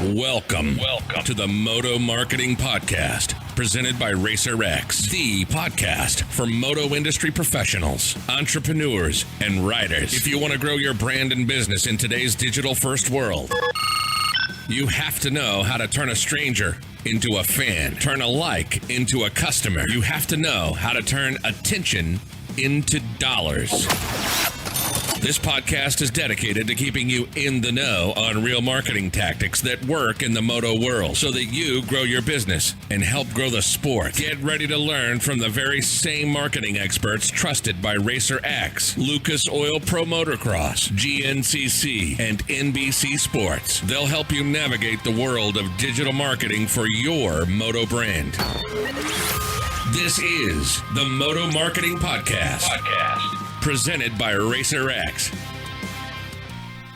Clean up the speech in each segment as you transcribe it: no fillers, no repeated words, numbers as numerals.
Welcome to the Moto Marketing Podcast, presented by RacerX, the podcast for moto industry professionals, entrepreneurs, and riders. If you want to grow your brand and business in today's digital-first world, you have to know how to turn a stranger into a fan, turn a like into a customer. You have to know how to turn attention into dollars. This podcast is dedicated to keeping you in the know on real marketing tactics that work in the moto world so that you grow your business and help grow the sport. Get ready to learn from the very same marketing experts trusted by RacerX, Lucas Oil Pro Motocross, GNCC, and NBC Sports. They'll help you navigate the world of digital marketing for your moto brand. This is the Moto Marketing Podcast. Presented by RacerX.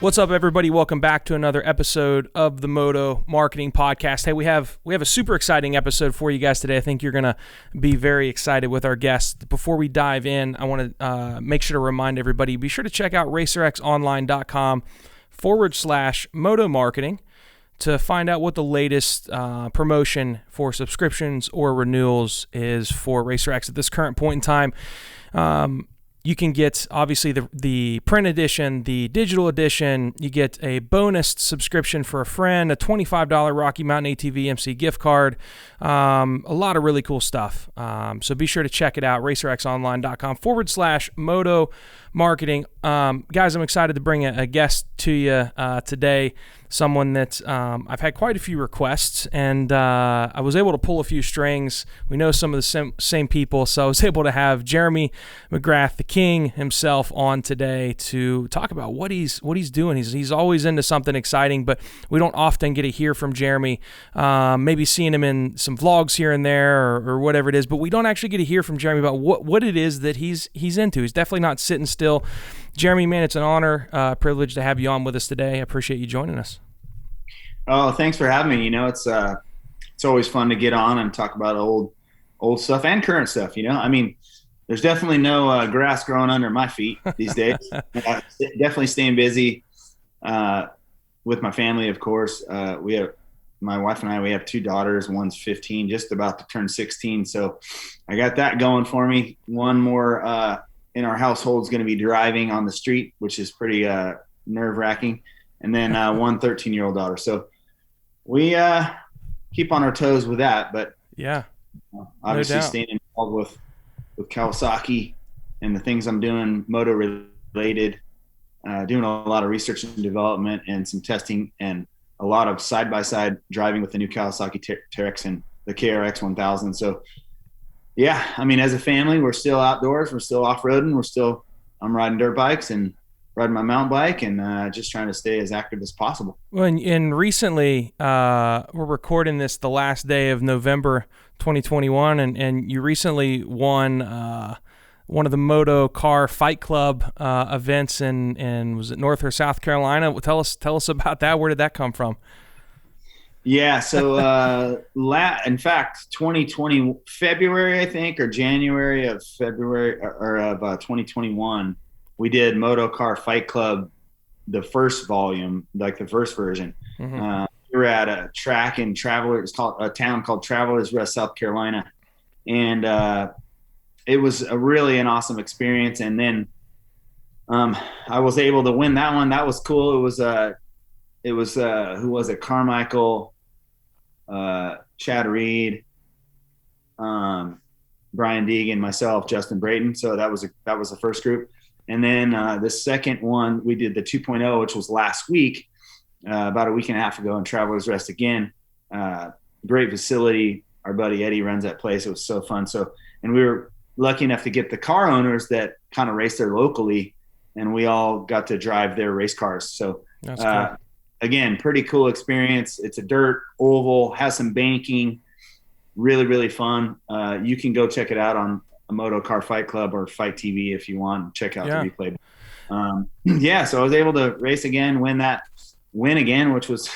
What's up, everybody? Welcome back to another episode of the Moto Marketing Podcast. Hey, we have a super exciting episode for you guys today. I think you're going to be very excited with our guest. Before we dive in, I want to make sure to remind everybody, be sure to check out racerxonline.com/moto marketing to find out what the latest promotion for subscriptions or renewals is for RacerX at this current point in time. You can get, obviously, the print edition, the digital edition. You get a bonus subscription for a friend, a $25 Rocky Mountain ATV MC gift card, a lot of really cool stuff. So be sure to check it out, racerxonline.com/moto marketing. Guys, I'm excited to bring a guest to you today, someone that I've had quite a few requests, and I was able to pull a few strings. We know some of the same people, so I was able to have Jeremy McGrath, the king himself, on today to talk about what he's doing. He's always into something exciting, but we don't often get to hear from Jeremy. Maybe seeing him in some vlogs here and there or whatever it is, but we don't actually get to hear from Jeremy about what it is that he's into. He's definitely not sitting still. Jeremy, man, it's an honor, privilege to have you on with us today. I appreciate you joining us. Oh, thanks for having me. You know, it's always fun to get on and talk about old stuff and current stuff. You know, I mean, there's definitely no grass growing under my feet these days. Definitely staying busy with my family, of course. My wife and I, we have two daughters. One's 15, just about to turn 16. So I got that going for me. One more in our household is going to be driving on the street, which is pretty nerve-wracking. And then one 13-year-old daughter. So we keep on our toes with that. But yeah, obviously staying involved with Kawasaki and the things I'm doing moto related, doing a lot of research and development and some testing and a lot of side-by-side driving with the new Kawasaki Terex and the KRX 1000. So yeah, I mean, as a family, we're still outdoors, we're still off-roading, I'm riding dirt bikes and riding my mountain bike and just trying to stay as active as possible. Well, and recently, we're recording this the last day of November 2021, and you recently won one of the Moto Car Fight Club events in was it North or South Carolina? Tell us about that. Where did that come from? Yeah, so in fact, 2020 February, I think, or January of February or of 2021. We did Moto Car Fight Club, the first volume, like the first version. Mm-hmm. We were at a track in Travelers, called a town called Travelers Rest, South Carolina, and it was an awesome experience. And then I was able to win that one. That was cool. It was who was it? Carmichael, Chad Reed, Brian Deegan, myself, Justin Brayton. So that was the first group. And then the second one, we did the 2.0, which was last week, about a week and a half ago in Travelers Rest again. Great facility. Our buddy Eddie runs that place. It was so fun. And we were lucky enough to get the car owners that kind of race there locally, and we all got to drive their race cars. So that's cool. Again, pretty cool experience. It's a dirt oval, has some banking, really, really fun. You can go check it out on a Moto Car Fight Club or Fight TV if you want. Check out the replay. So I was able to race again, win again, which was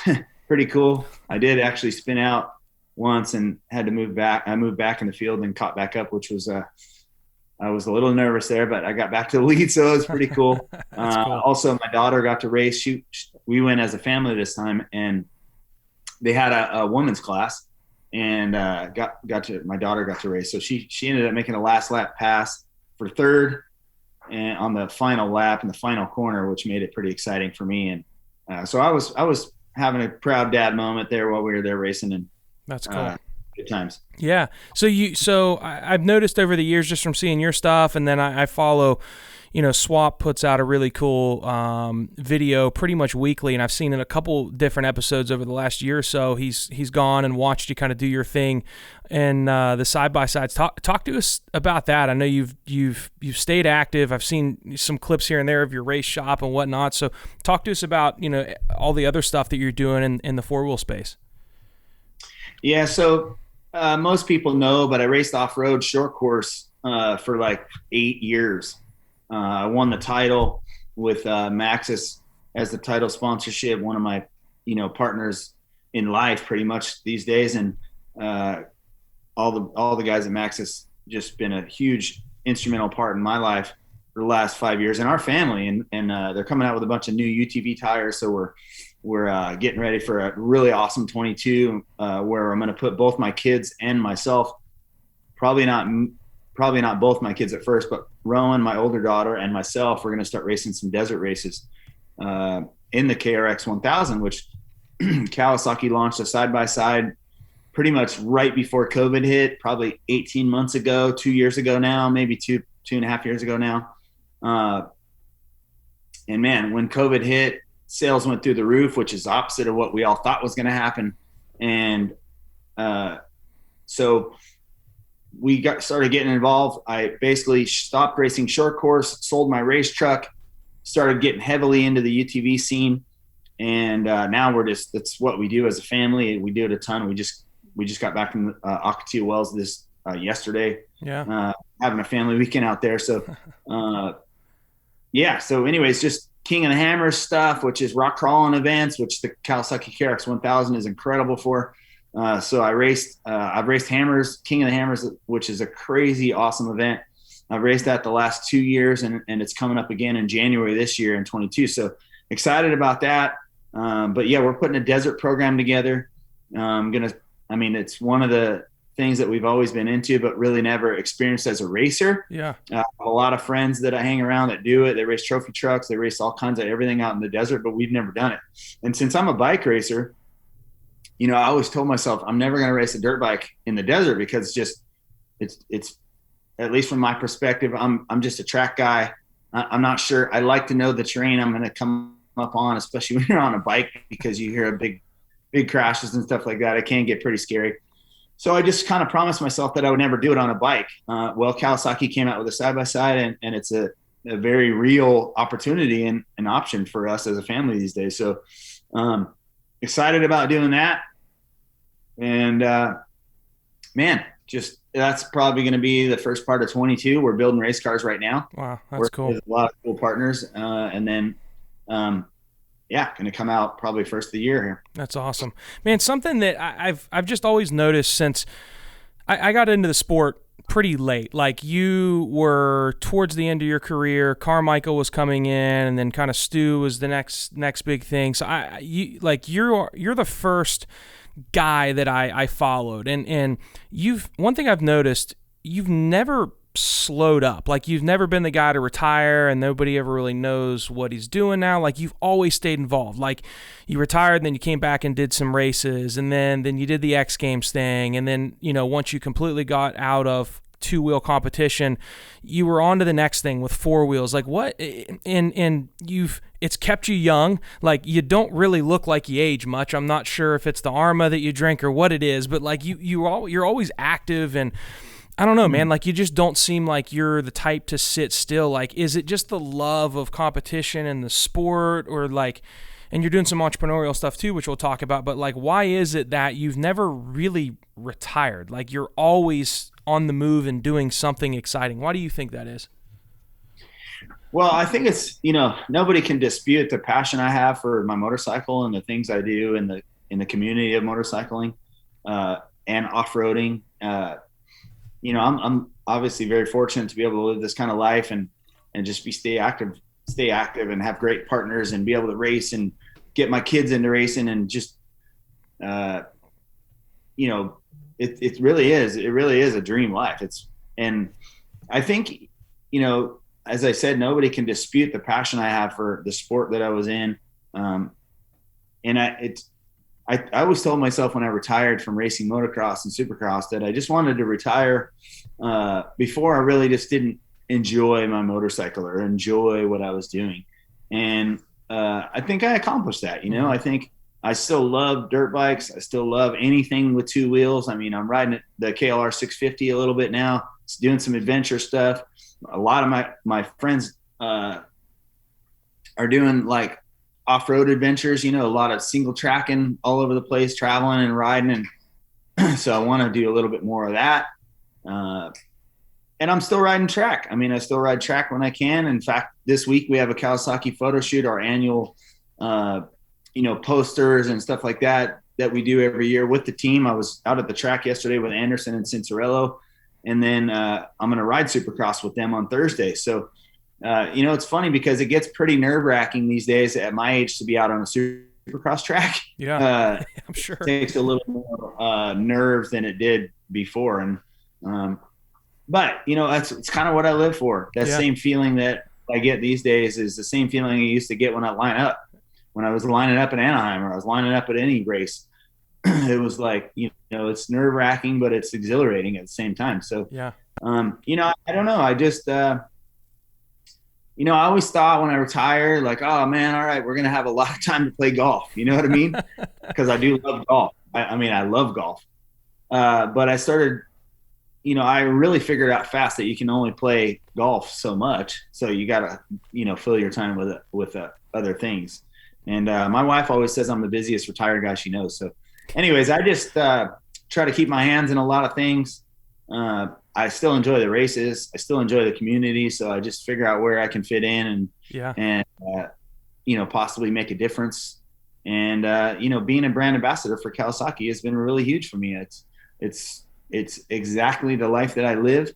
pretty cool. I did actually spin out once and had to move back. I moved back in the field and caught back up, which was I was a little nervous there, but I got back to the lead, so it was pretty cool. Cool. Also, my daughter got to race. We went as a family this time, and they had a women's class, and my daughter got to race. So she ended up making a last lap pass for third, and on the final lap in the final corner, which made it pretty exciting for me. And so I was having a proud dad moment there while we were there racing, and that's cool. Good times. Yeah. So I've noticed over the years, just from seeing your stuff, and then I follow, Swap puts out a really cool video pretty much weekly, and I've seen in a couple different episodes over the last year or so. He's gone and watched you kind of do your thing, and the side-by-sides. Talk to us about that. I know you've stayed active. I've seen some clips here and there of your race shop and whatnot. So talk to us about all the other stuff that you're doing in the four-wheel space. Yeah. So most people know, but I raced off-road short course for like 8 years. I won the title with Maxxis as the title sponsorship, one of my, partners in life pretty much these days. And all the guys at Maxxis just been a huge instrumental part in my life for the last 5 years, and our family. And they're coming out with a bunch of new UTV tires. So we're getting ready for a really awesome 22 where I'm going to put both my kids and myself, probably not both my kids at first, but Rowan, my older daughter, and myself, we're going to start racing some desert races in the KRX 1000, which Kawasaki launched a side-by-side pretty much right before COVID hit, probably 18 months ago, 2 years ago now, maybe two and a half years ago now. And man, when COVID hit, sales went through the roof, which is opposite of what we all thought was going to happen. And so we started getting involved. I basically stopped racing short course, sold my race truck, started getting heavily into the UTV scene. And now that's what we do as a family. We do it a ton. We just got back from Ocotillo Wells yesterday. Yeah. Having a family weekend out there. So, yeah. So anyways, just King of the Hammers stuff, which is rock crawling events, which the Kawasaki KRX 1000 is incredible for. So I've raced Hammers, King of the Hammers, which is a crazy awesome event. I've raced that the last 2 years, and it's coming up again in January this year in 22. So excited about that. But yeah, we're putting a desert program together. It's one of the things that we've always been into, but really never experienced as a racer. Yeah. A lot of friends that I hang around that do it. They race trophy trucks. They race all kinds of everything out in the desert, but we've never done it. And since I'm a bike racer, I always told myself I'm never going to race a dirt bike in the desert because it's at least from my perspective, I'm just a track guy. I'm not sure. I like to know the terrain I'm going to come up on, especially when you're on a bike, because you hear big crashes and stuff like that. It can get pretty scary. So I just kind of promised myself that I would never do it on a bike. Well, Kawasaki came out with a side-by-side, and it's a very real opportunity and an option for us as a family these days. So excited about doing that. And man, just that's probably going to be the first part of 22. We're building race cars right now. Wow, that's cool. With a lot of cool partners. And then going to come out probably first of the year here. That's awesome, man. Something that I've just always noticed since I got into the sport pretty late. Like, you were towards the end of your career, Carmichael was coming in, and then kind of Stu was the next big thing. So you're the first guy that I followed, and one thing I've noticed, you've never slowed up. Like, you've never been the guy to retire and nobody ever really knows what he's doing now. Like, you've always stayed involved. Like, you retired and then you came back and did some races, and then you did the X Games thing, and then once you completely got out of two-wheel competition, you were on to the next thing with four wheels. Like, what? And it's kept you young. Like, you don't really look like you age much. I'm not sure if it's the ARMA that you drink or what it is, but like you're always active, and I don't know, man. Like, you just don't seem like you're the type to sit still. Like, is it just the love of competition and the sport, or like, and you're doing some entrepreneurial stuff too, which we'll talk about, but like, why is it that you've never really retired? Like, you're always on the move and doing something exciting. Why do you think that is? Well, I think it's, nobody can dispute the passion I have for my motorcycle and the things I do in the community of motorcycling and off-roading. I'm obviously very fortunate to be able to live this kind of life and just stay active and have great partners and be able to race and get my kids into racing and just you know, it really is a dream life. And I think, you know, as I said, nobody can dispute the passion I have for the sport that I was in. And I always told myself when I retired from racing motocross and supercross that I just wanted to retire before I really just didn't enjoy my motorcycle or enjoy what I was doing. And I think I accomplished that. You know, I think I still love dirt bikes. I still love anything with two wheels. I mean, I'm riding the KLR 650 a little bit now. It's doing some adventure stuff. A lot of my friends are doing like off-road adventures, you know, a lot of single tracking all over the place, traveling and riding. And so I want to do a little bit more of that. And I'm still riding track. I mean, I still ride track when I can. In fact, this week we have a Kawasaki photo shoot, our annual, you know, posters and stuff like that we do every year with the team. I was out at the track yesterday with Anderson and Cincerello, and then I'm going to ride Supercross with them on Thursday. So, you know, it's funny because it gets pretty nerve-wracking these days at my age to be out on a Supercross track. Yeah, I'm sure. It takes a little more nerve than it did before. And but, you know, it's kind of what I live for. That same feeling that I get these days is the same feeling I used to get when I line up. When I was lining up in Anaheim or I was lining up at any race, it was like, you know, it's nerve wracking, but it's exhilarating at the same time. So, yeah. You know, I don't know. I just, you know, I always thought when I retire, like, oh man, all right, we're going to have a lot of time to play golf. You know what I mean? Because I do love golf. I mean, I love golf. But I started, you know, I really figured out fast that you can only play golf so much. So you got to, you know, fill your time with other things. And my wife always says I'm the busiest retired guy she knows. So anyways, I just try to keep my hands in a lot of things. I still enjoy the races. I still enjoy the community. So I just figure out where I can fit in and you know, possibly make a difference. And, you know, being a brand ambassador for Kawasaki has been really huge for me. It's exactly the life that I live.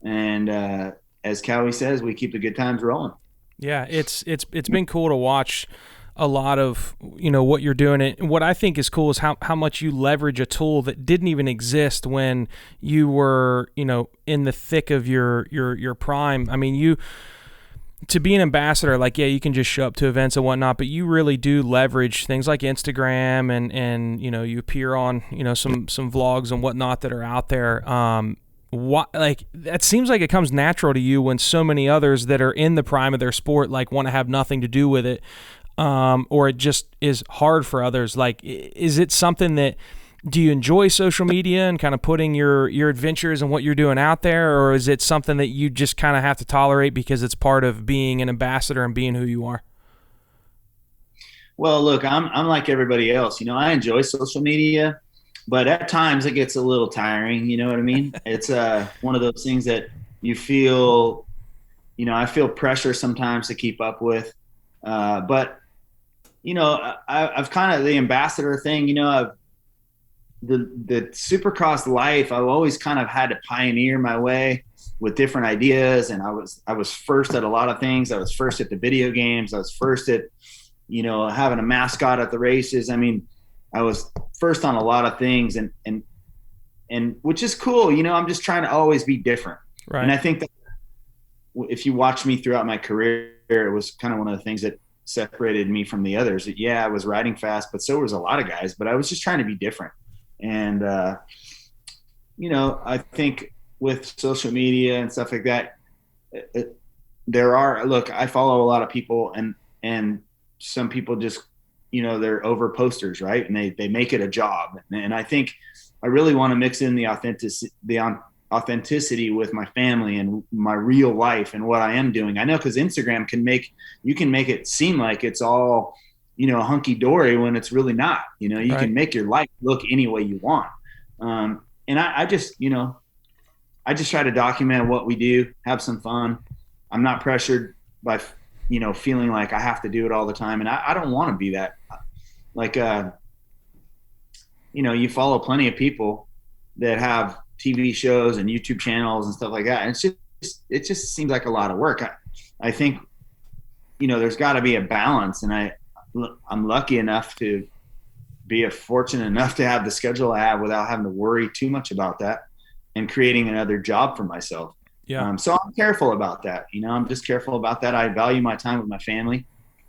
And as Cowie says, we keep the good times rolling. Yeah, it's been cool to watch a lot of, you know, what you're doing. And what I think is cool is how much you leverage a tool that didn't even exist when you were, you know, in the thick of your prime. I mean, to be an ambassador, like, yeah, you can just show up to events and whatnot, but you really do leverage things like Instagram and you know, you appear on, you know, some vlogs and whatnot that are out there. Like, that seems like it comes natural to you when so many others that are in the prime of their sport, like, want to have nothing to do with it. Or it just is hard for others. Like, is it something that, do you enjoy social media and kind of putting your adventures and what you're doing out there? Or is it something that you just kind of have to tolerate because it's part of being an ambassador and being who you are? Well, look, I'm like everybody else. You know, I enjoy social media, but at times it gets a little tiring. You know what I mean? It's one of those things that you feel, you know, I feel pressure sometimes to keep up with. But, you know, I've kind of the ambassador thing, you know, the Supercross life, I've always kind of had to pioneer my way with different ideas. And I was first at a lot of things. I was first at the video games. I was first at, you know, having a mascot at the races. I mean, I was first on a lot of things and which is cool. You know, I'm just trying to always be different. Right. And I think that if you watch me throughout my career, it was kind of one of the things that separated me from the others. Yeah, I was riding fast, but so was a lot of guys, but I was just trying to be different. And, you know, I think with social media and stuff like that, look, I follow a lot of people and some people just, you know, they're over posters, right? And they make it a job. And I think I really want to mix in the authenticity with my family and my real life and what I am doing. I know, because Instagram you can make it seem like it's all, you know, hunky dory when it's really not. You know, you can make your life look any way you want. And I just, you know, I just try to document what we do, have some fun. I'm not pressured by, you know, feeling like I have to do it all the time. And I don't want to be that. Like, you know, you follow plenty of people that have TV shows and YouTube channels and stuff like that. And it just seems like a lot of work. I think, you know, there's got to be a balance. And I'm lucky enough to be fortunate enough to have the schedule I have without having to worry too much about that and creating another job for myself. Yeah. So I'm careful about that. I'm just careful about that. I value my time with my family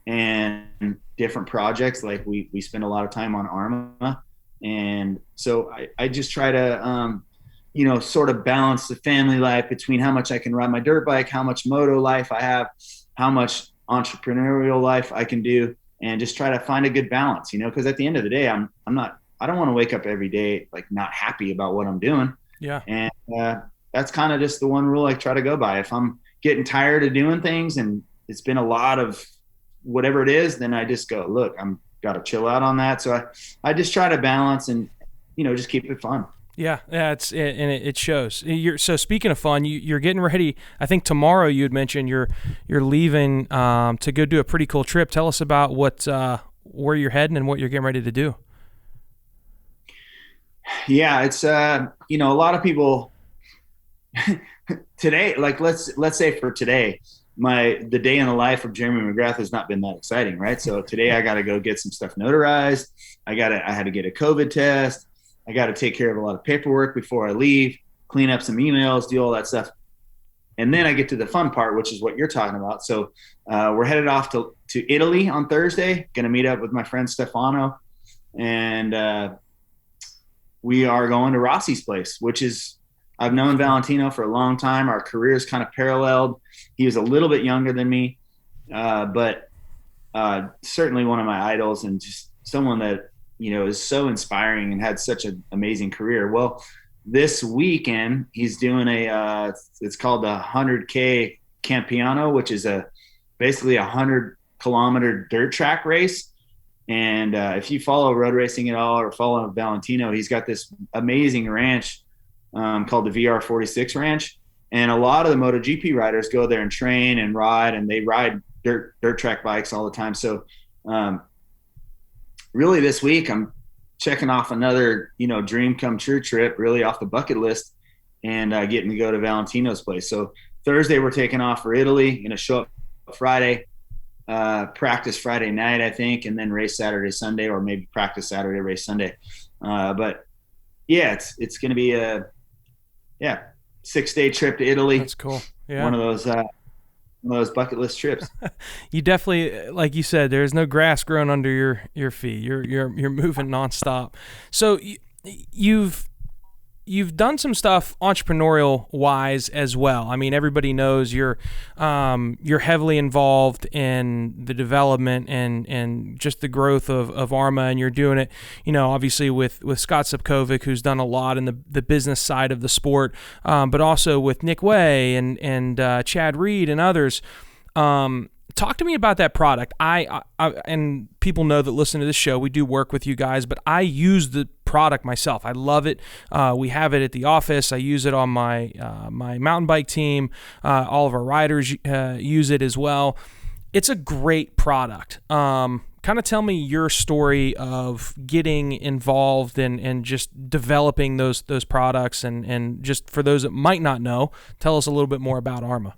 and different projects. Like we spend a lot of time on ARMA. And so I just try to, sort of balance the family life between how much I can ride my dirt bike, how much moto life I have, how much entrepreneurial life I can do, and just try to find a good balance, because at the end of the day, I don't want to wake up every day like not happy about what I'm doing. Yeah. And that's kind of just the one rule I try to go by. If I'm getting tired of doing things and it's been a lot of whatever it is, then I just go, look, I'm got to chill out on that. So I just try to balance and, just keep it fun. Yeah, it shows. So speaking of fun, you're getting ready. I think tomorrow you had mentioned you're leaving to go do a pretty cool trip. Tell us about where you're heading and what you're getting ready to do. Yeah, it's a lot of people today. Like let's say for today, the day in the life of Jeremy McGrath has not been that exciting, right? So today I got to go get some stuff notarized. I had to get a COVID test. I got to take care of a lot of paperwork before I leave, clean up some emails, do all that stuff. And then I get to the fun part, which is what you're talking about. So we're headed off to Italy on Thursday, going to meet up with my friend Stefano. And we are going to Rossi's place, which is, I've known Valentino for a long time. Our careers kind of paralleled. He was a little bit younger than me, but certainly one of my idols and just someone that, is so inspiring and had such an amazing career. Well, this weekend he's doing it's called the 100K Campiano, which is basically 100-kilometer dirt track race. And if you follow road racing at all or follow Valentino, he's got this amazing ranch called the VR46 Ranch. And a lot of the MotoGP riders go there and train and ride, and they ride dirt track bikes all the time. So really this week I'm checking off another, dream come true trip, really off the bucket list, and getting to go to Valentino's place. So Thursday we're taking off for Italy, going to show up Friday, practice Friday night, I think, and then race Saturday, Sunday, or maybe practice Saturday, race Sunday. But yeah, it's going to be a 6-day trip to Italy. That's cool. Yeah. One of those bucket list trips. You definitely, like you said, there's no grass growing under your feet. You're moving nonstop. So you've done some stuff entrepreneurial wise as well. I mean, everybody knows you're heavily involved in the development and just the growth of ARMA, and you're doing it, obviously with Scott Sepkovic, who's done a lot in the business side of the sport, but also with Nick Way and Chad Reed and others. Talk to me about that product. I and people know that listen to this show, we do work with you guys, but I use the product myself. I love it. We have it at the office. I use it on my mountain bike team. All of our riders use it as well. It's a great product. Kind of tell me your story of getting involved and just developing those products, and just for those that might not know, tell us a little bit more about ARMA.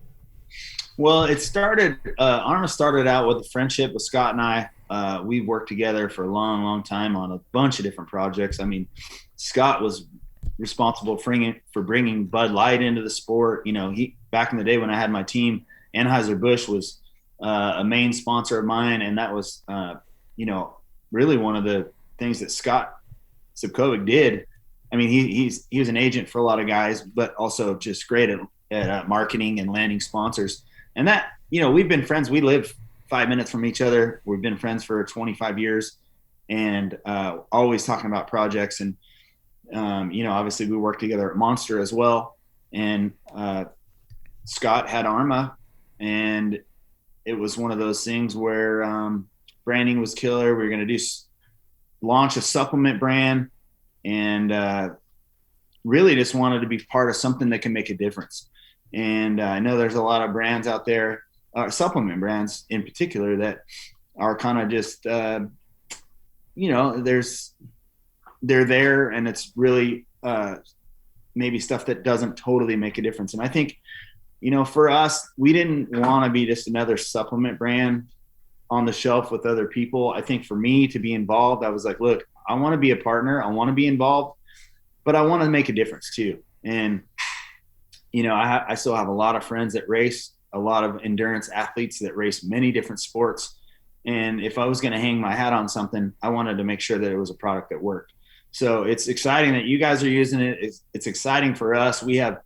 Well, it started, ARMA started out with a friendship with Scott and I. We worked together for a long, long time on a bunch of different projects. I mean, Scott was responsible for bringing Bud Light into the sport. He back in the day when I had my team, Anheuser-Busch was a main sponsor of mine. And that was, really one of the things that Scott Sepkovic did. I mean, he was an agent for a lot of guys, but also just great at marketing and landing sponsors. And that, we've been friends. We live 5 minutes from each other. We've been friends for 25 years and always talking about projects. And, obviously we work together at Monster as well. And Scott had ARMA, and it was one of those things where branding was killer. We were going to launch a supplement brand, and really just wanted to be part of something that can make a difference. And I know there's a lot of brands out there, supplement brands in particular, that are kind of just, they're there, and it's really maybe stuff that doesn't totally make a difference. And I think, for us, we didn't want to be just another supplement brand on the shelf with other people. I think for me to be involved, I was like, look, I want to be a partner. I want to be involved, but I want to make a difference too. And, I still have a lot of friends that race, a lot of endurance athletes that race many different sports. And if I was going to hang my hat on something, I wanted to make sure that it was a product that worked. So it's exciting that you guys are using it. It's exciting for us. We have,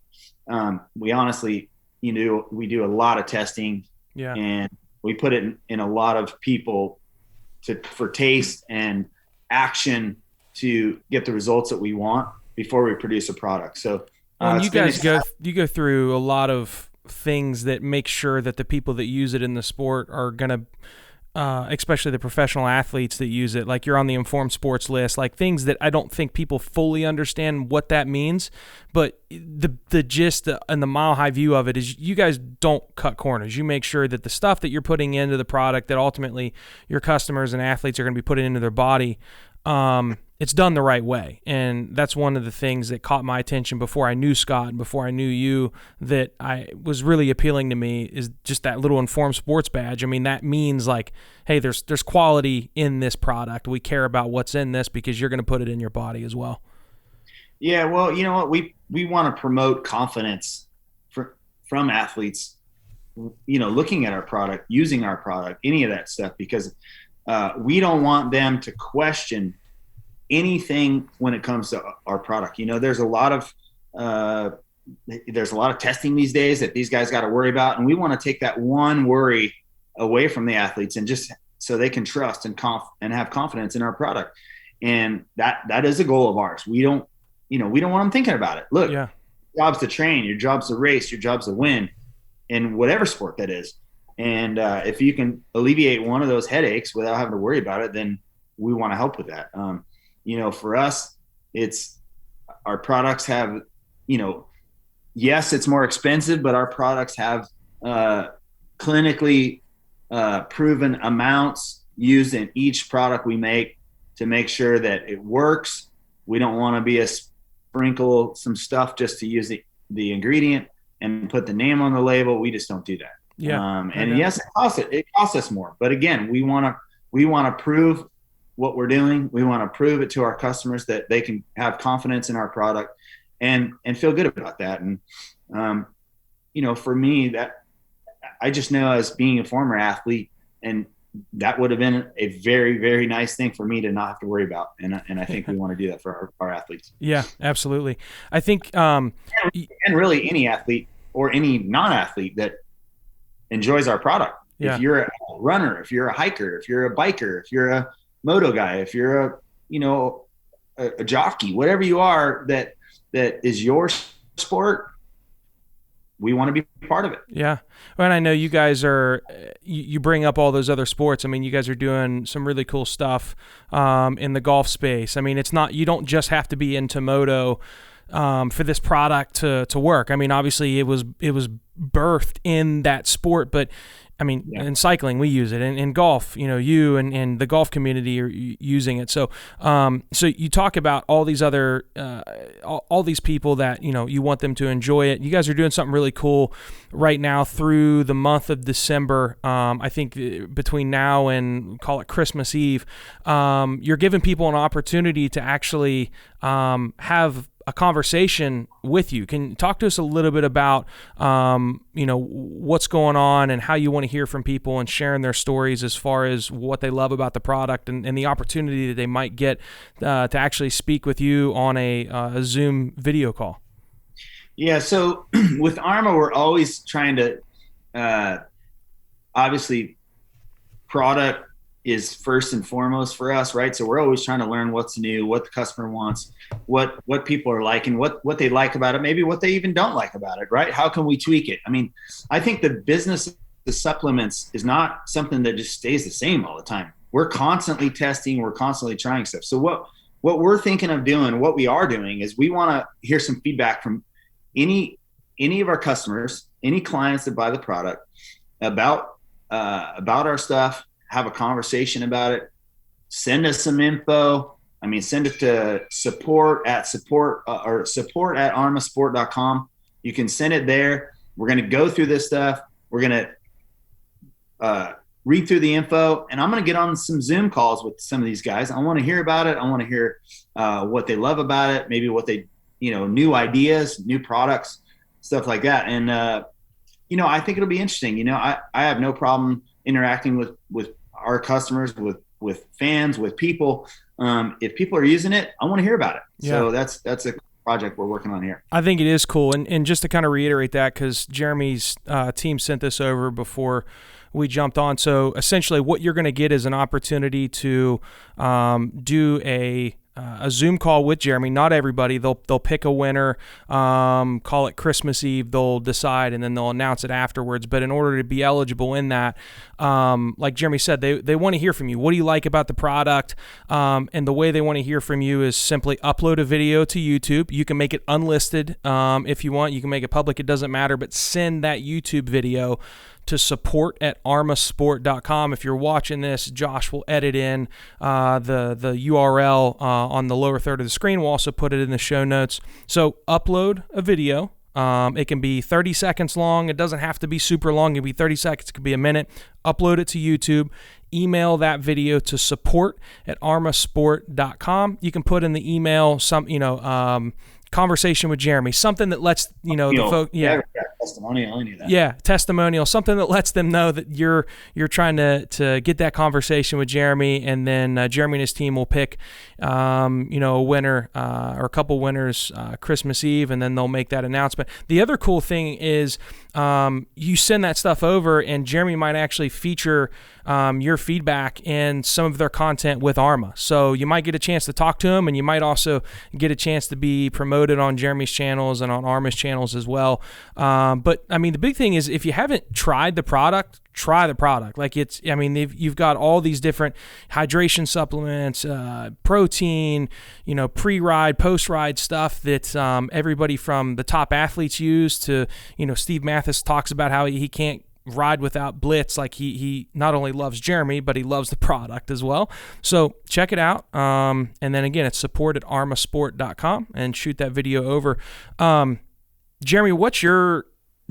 we honestly, we do a lot of testing, and we put it in a lot of people for taste and action to get the results that we want before we produce a product. So you guys go through a lot of things that make sure that the people that use it in the sport are going to, especially the professional athletes that use it, like you're on the Informed Sports list, like things that I don't think people fully understand what that means. But the gist and the mile high view of it is you guys don't cut corners. You make sure that the stuff that you're putting into the product that ultimately your customers and athletes are going to be putting into their body, it's done the right way. And that's one of the things that caught my attention before I knew Scott and before I knew you, that I was really appealing to me, is just that little Informed Sports badge. I mean, that means like, hey, there's quality in this product. We care about what's in this because you're going to put it in your body as well. Yeah, well, you know what? We want to promote confidence from athletes, looking at our product, using our product, any of that stuff, because we don't want them to question anything when it comes to our product. There's a lot of testing these days that these guys got to worry about, and we want to take that one worry away from the athletes, and just so they can trust and have confidence in our product. And that is a goal of ours. We don't want them thinking about it. Look, your job's to train, your job's to race, your job's to win in whatever sport that is. And if you can alleviate one of those headaches without having to worry about it, then we want to help with that. For us, it's our products have, yes, it's more expensive, but our products have clinically proven amounts used in each product we make to make sure that it works. We don't want to be sprinkle some stuff just to use the ingredient and put the name on the label. We just don't do that. Yes, it costs us more, but again, we want to prove what we're doing. We want to prove it to our customers that they can have confidence in our product and feel good about that. And, for me, that I just know, as being a former athlete, and that would have been a very, very nice thing for me to not have to worry about. And I think we want to do that for our athletes. Yeah, absolutely. I think, and really any athlete or any non-athlete that enjoys our product. If you're a runner, if you're a hiker, if you're a biker, if you're a moto guy, if you're a jockey, whatever you are, that is your sport, we want to be part of it. Yeah. Well, and I know you guys you bring up all those other sports. I mean, you guys are doing some really cool stuff in the golf space. I mean, it's not, you don't just have to be into moto for this product to work. I mean, obviously it was birthed in that sport, but I mean, in cycling, we use it. In golf, you and the golf community are using it. So, so you talk about all these other, all these people that, you want them to enjoy it. You guys are doing something really cool right now through the month of December. I think between now and call it Christmas Eve, you're giving people an opportunity to actually have a conversation with you. Can you talk to us a little bit about, what's going on and how you want to hear from people and sharing their stories as far as what they love about the product and the opportunity that they might get to actually speak with you on a Zoom video call? Yeah. So with ARMA, we're always trying to, obviously product is first and foremost for us, right? So we're always trying to learn what's new, what the customer wants, what people are liking, what they like about it, maybe what they even don't like about it, right? How can we tweak it? I mean, I think the business, the supplements is not something that just stays the same all the time. We're constantly testing, we're constantly trying stuff. So what we're thinking of doing, what we are doing, is we want to hear some feedback from any of our customers, any clients that buy the product about our stuff, have a conversation about it, send us some info. I mean, send it to support at armasport.com. You can send it there. We're going to go through this stuff. We're going to read through the info, and I'm going to get on some Zoom calls with some of these guys. I want to hear about it. I want to hear what they love about it, maybe what they, new ideas, new products, stuff like that. And, I think it'll be interesting. I have no problem interacting with our customers, with fans, with people. If people are using it, I want to hear about it. Yeah. So that's a project we're working on here. I think it is cool. And just to kind of reiterate that, because Jeremy's team sent this over before we jumped on. So essentially what you're going to get is an opportunity to do a Zoom call with Jeremy. Not everybody. They'll pick a winner, call it Christmas Eve. They'll decide, and then they'll announce it afterwards. But in order to be eligible in that, like Jeremy said, they want to hear from you. What do you like about the product? And the way they want to hear from you is simply upload a video to YouTube. You can make it unlisted if you want. You can make it public. It doesn't matter. But send that YouTube video to support@armasport.com. If you're watching this, Josh will edit in the URL on the lower third of the screen. We'll also put it in the show notes. So upload a video. It can be 30 seconds long. It doesn't have to be super long. It can be 30 seconds. It could be a minute. Upload it to YouTube. Email that video to support@armasport.com. You can put in the email some, conversation with Jeremy, something that lets the folks, testimonial, any of that. Yeah, testimonial, something that lets them know that you're trying to get that conversation with Jeremy, and then Jeremy and his team will pick, a winner or a couple winners Christmas Eve, and then they'll make that announcement. The other cool thing is you send that stuff over, and Jeremy might actually feature your feedback in some of their content with ARMA. So you might get a chance to talk to him, and you might also get a chance to be promoted on Jeremy's channels and on ARMA's channels as well. But I mean, the big thing is, if you haven't tried the product, try the product. Like you've got all these different hydration supplements, protein, pre-ride, post-ride stuff that everybody from the top athletes use to, Steve Mathis talks about how he can't ride without Blitz. Like he not only loves Jeremy, but he loves the product as well. So check it out. And then again, it's support@armasport.com, and shoot that video over. Jeremy,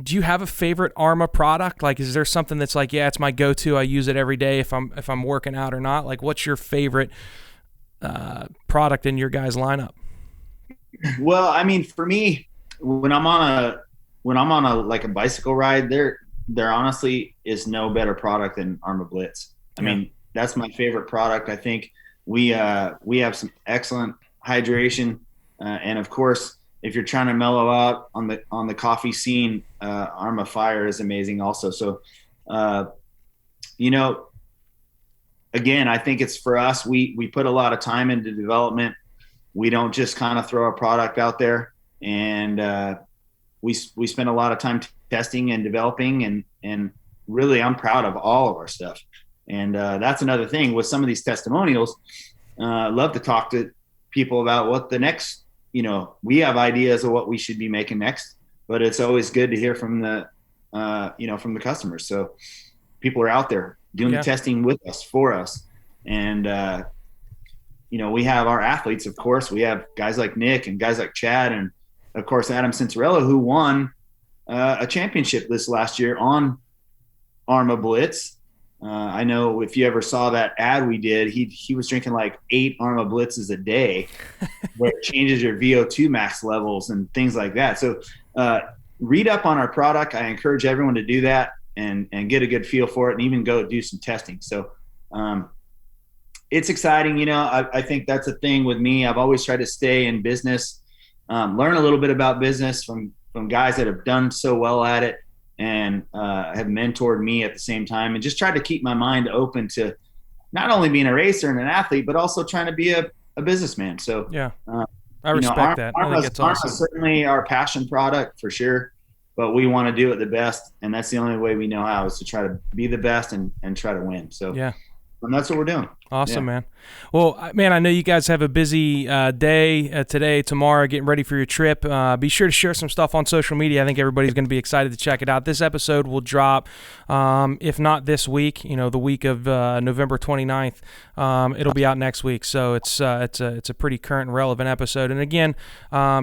do you have a favorite ARMA product? Like, is there something that's like, yeah, it's my go-to, I use it every day if I'm working out or not? Like, what's your favorite product in your guys' lineup? Well, I mean, for me, when I'm on a like a bicycle ride, there honestly is no better product than ARMA Blitz. I mean, that's my favorite product. I think we have some excellent hydration, and of course, if you're trying to mellow out on the coffee scene, ARMA Fire is amazing also. So, again, I think it's for us. We put a lot of time into development. We don't just kind of throw a product out there, and we spend a lot of time testing and developing, and really, I'm proud of all of our stuff. And that's another thing with some of these testimonials. Love to talk to people about what the next. We have ideas of what we should be making next, but it's always good to hear from the customers. So people are out there doing the testing with us, for us. And, we have our athletes, of course. We have guys like Nick and guys like Chad, and of course, Adam Cincerello, who won a championship this last year on ARMA Blitz. I know if you ever saw that ad we did, he was drinking like 8 ARMA Blitzes a day, where it changes your VO2 max levels and things like that. So read up on our product. I encourage everyone to do that and get a good feel for it, and even go do some testing. So it's exciting. I think that's a thing with me. I've always tried to stay in business, learn a little bit about business from guys that have done so well at it, and have mentored me at the same time, and just tried to keep my mind open to not only being a racer and an athlete, but also trying to be a businessman. So I respect that. I think it's awesome. ARMA's certainly our passion product for sure, but we want to do it the best, and that's the only way we know how, is to try to be the best and try to win. So and that's what we're doing. Awesome, man. Well, man, I know you guys have a busy day today, tomorrow, getting ready for your trip. Be sure to share some stuff on social media. I think everybody's going to be excited to check it out. This episode will drop, if not this week, the week of November 29th. It'll be out next week. So it's a pretty current and relevant episode. And again,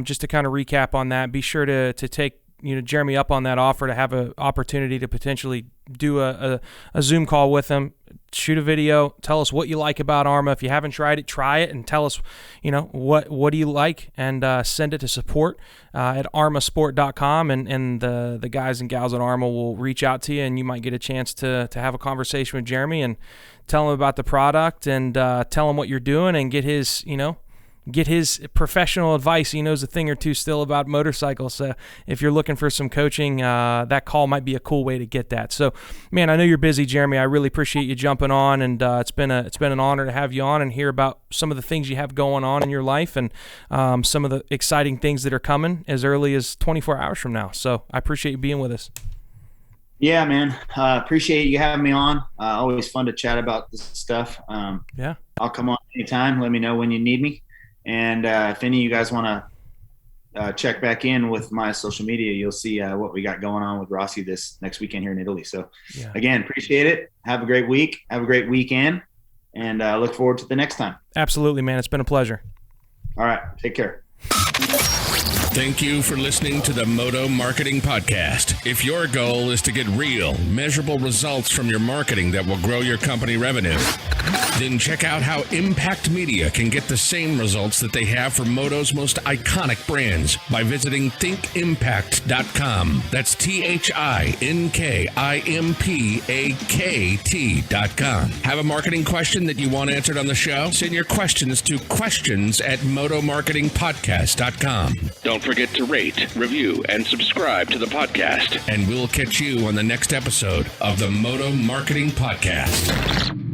just to kind of recap on that, be sure to take Jeremy up on that offer to have an opportunity to potentially do a Zoom call with him. Shoot a video. Tell us what you like about ARMA. If you haven't tried it, try it, and tell us, what do you like, and send it to support at armasport.com, and the guys and gals at ARMA will reach out to you, and you might get a chance to have a conversation with Jeremy and tell him about the product, and tell him what you're doing, and get his professional advice. He knows a thing or two still about motorcycles. So if you're looking for some coaching, that call might be a cool way to get that. So, man, I know you're busy, Jeremy. I really appreciate you jumping on, and it's been an honor to have you on and hear about some of the things you have going on in your life, and some of the exciting things that are coming as early as 24 hours from now. So I appreciate you being with us. Yeah, man. Appreciate you having me on. Always fun to chat about this stuff. Yeah. I'll come on anytime. Let me know when you need me. And if any of you guys want to check back in with my social media, you'll see what we got going on with Rossi this next weekend here in Italy. So, Again, appreciate it. Have a great week. Have a great weekend. And look forward to the next time. Absolutely, man. It's been a pleasure. All right. Take care. Thank you for listening to the Moto Marketing Podcast. If your goal is to get real, measurable results from your marketing that will grow your company revenue, then check out how Impact Media can get the same results that they have for Moto's most iconic brands by visiting thinkimpact.com. That's ThinkImpact.com. Have a marketing question that you want answered on the show? Send your questions to questions@motomarketingpodcast.com. Don't forget to rate, review, and subscribe to the podcast. And we'll catch you on the next episode of the Moto Marketing Podcast.